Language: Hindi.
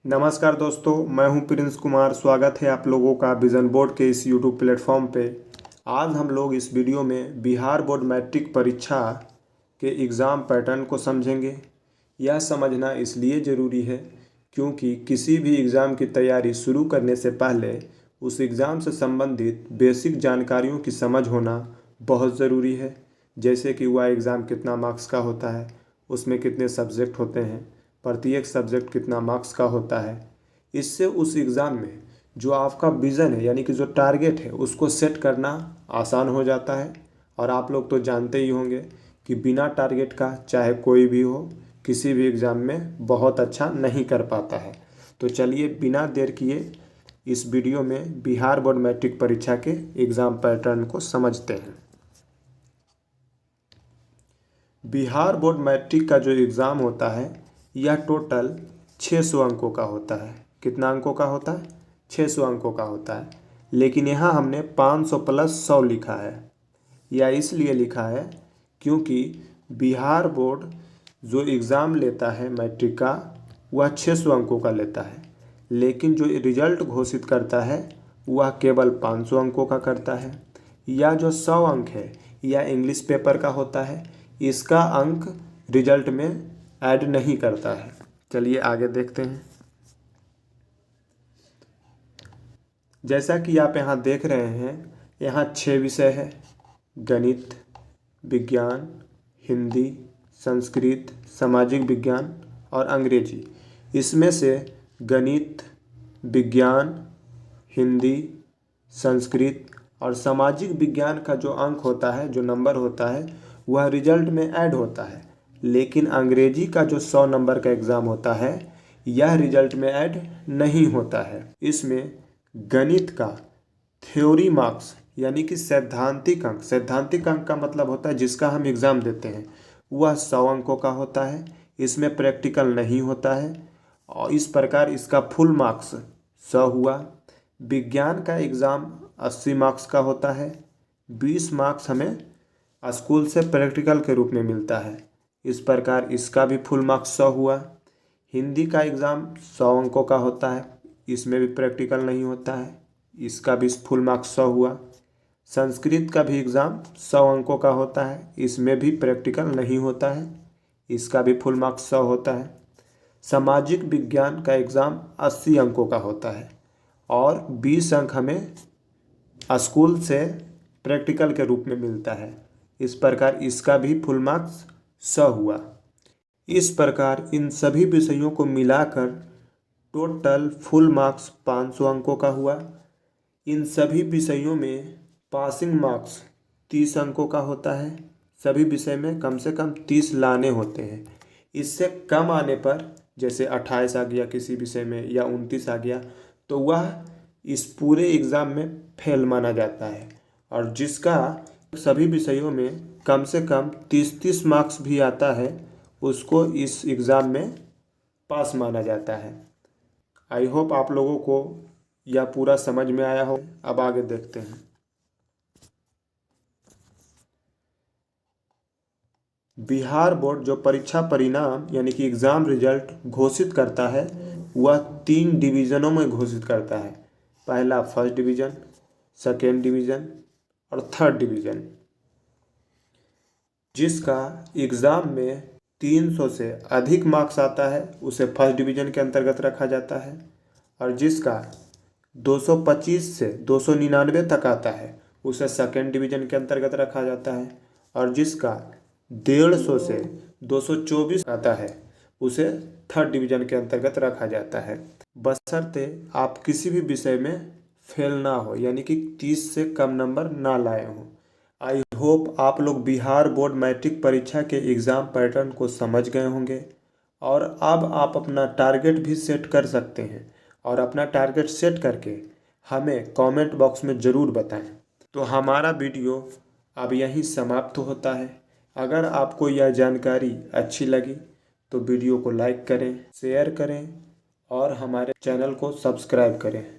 नमस्कार दोस्तों, मैं हूं प्रिंस कुमार। स्वागत है आप लोगों का विजन बोर्ड के इस यूट्यूब प्लेटफॉर्म पे। आज हम लोग इस वीडियो में बिहार बोर्ड मैट्रिक परीक्षा के एग्ज़ाम पैटर्न को समझेंगे। यह समझना इसलिए ज़रूरी है क्योंकि किसी भी एग्ज़ाम की तैयारी शुरू करने से पहले उस एग्ज़ाम से संबंधित बेसिक जानकारियों की समझ होना बहुत ज़रूरी है। जैसे कि वह एग्ज़ाम कितना मार्क्स का होता है, उसमें कितने सब्जेक्ट होते हैं, प्रत्येक सब्जेक्ट कितना मार्क्स का होता है। इससे उस एग्ज़ाम में जो आपका विज़न है यानी कि जो टारगेट है उसको सेट करना आसान हो जाता है। और आप लोग तो जानते ही होंगे कि बिना टारगेट का चाहे कोई भी हो किसी भी एग्ज़ाम में बहुत अच्छा नहीं कर पाता है। तो चलिए बिना देर किए इस वीडियो में बिहार बोर्ड मैट्रिक परीक्षा के एग्ज़ाम पैटर्न को समझते हैं। बिहार बोर्ड मैट्रिक का जो एग्ज़ाम होता है यह टोटल 600 अंकों का होता है। कितना अंकों का होता है? 600 अंकों का होता है। लेकिन यहाँ हमने 500 प्लस 100 लिखा है। यह इसलिए लिखा है क्योंकि बिहार बोर्ड जो एग्ज़ाम लेता है मैट्रिक का वह 600 अंकों का लेता है, लेकिन जो रिजल्ट घोषित करता है वह केवल 500 अंकों का करता है। या जो 100 अंक है यह इंग्लिश पेपर का होता है, इसका अंक रिजल्ट में ऐड नहीं करता है। चलिए आगे देखते हैं। जैसा कि आप यहाँ देख रहे हैं, यहाँ 6 विषय है: गणित, विज्ञान, हिंदी, संस्कृत, सामाजिक विज्ञान और अंग्रेजी। इसमें से गणित, विज्ञान, हिंदी, संस्कृत और सामाजिक विज्ञान का जो अंक होता है, जो नंबर होता है, वह रिजल्ट में ऐड होता है। लेकिन अंग्रेजी का जो 100 नंबर का एग्ज़ाम होता है यह रिजल्ट में ऐड नहीं होता है। इसमें गणित का थ्योरी मार्क्स यानी कि सैद्धांतिक अंक का मतलब होता है जिसका हम एग्ज़ाम देते हैं, वह 100 अंकों का होता है। इसमें प्रैक्टिकल नहीं होता है और इस प्रकार इसका फुल मार्क्स 100 हुआ। विज्ञान का एग्ज़ाम 80 मार्क्स का होता है। 20 मार्क्स हमें स्कूल से प्रैक्टिकल के रूप में मिलता है, इस प्रकार इसका भी फुल मार्क्स 100 हुआ। हिंदी का एग्ज़ाम 100 अंकों का होता है, इसमें भी प्रैक्टिकल नहीं होता है, इसका भी फुल मार्क्स 100 हुआ। संस्कृत का भी एग्ज़ाम 100 अंकों का होता है, इसमें भी प्रैक्टिकल नहीं होता है, इसका भी फुल मार्क्स 100 होता है। सामाजिक विज्ञान का एग्ज़ाम 80 अंकों का होता है और 20 अंक हमें स्कूल से प्रैक्टिकल के रूप में मिलता है, इस प्रकार इसका भी फुल मार्क्स 100 हुआ। इस प्रकार इन सभी विषयों को मिलाकर टोटल फुल मार्क्स 500 अंकों का हुआ। इन सभी विषयों में पासिंग मार्क्स 30 अंकों का होता है। सभी विषय में कम से कम 30 लाने होते हैं। इससे कम आने पर, जैसे 28 आ गया किसी विषय में या 29 आ गया, तो वह इस पूरे एग्ज़ाम में फेल माना जाता है। और जिसका सभी विषयों में कम से कम 30-30 मार्क्स भी आता है उसको इस एग्ज़ाम में पास माना जाता है। आई होप आप लोगों को यह पूरा समझ में आया हो। अब आगे देखते हैं। बिहार बोर्ड जो परीक्षा परिणाम यानी कि एग्ज़ाम रिजल्ट घोषित करता है वह 3 डिवीज़नों में घोषित करता है। पहला फर्स्ट डिवीज़न, सेकेंड डिवीज़न और थर्ड डिवीज़न। जिसका एग्ज़ाम में 300 से अधिक मार्क्स आता है उसे फर्स्ट डिवीज़न के अंतर्गत रखा जाता है, और जिसका 225 से 299 तक आता है उसे सेकेंड डिवीज़न के अंतर्गत रखा जाता है, और जिसका 150 से 224 आता है उसे थर्ड डिवीज़न के अंतर्गत रखा जाता है, बशर्ते आप किसी भी विषय में फेल ना हो, यानी कि 30 से कम नंबर ना लाए हों। आई होप आप लोग बिहार बोर्ड मैट्रिक परीक्षा के एग्ज़ाम पैटर्न को समझ गए होंगे, और अब आप अपना टारगेट भी सेट कर सकते हैं, और अपना टारगेट सेट करके हमें कमेंट बॉक्स में ज़रूर बताएं। तो हमारा वीडियो अब यहीं समाप्त होता है। अगर आपको यह जानकारी अच्छी लगी तो वीडियो को लाइक करें, शेयर करें और हमारे चैनल को सब्सक्राइब करें।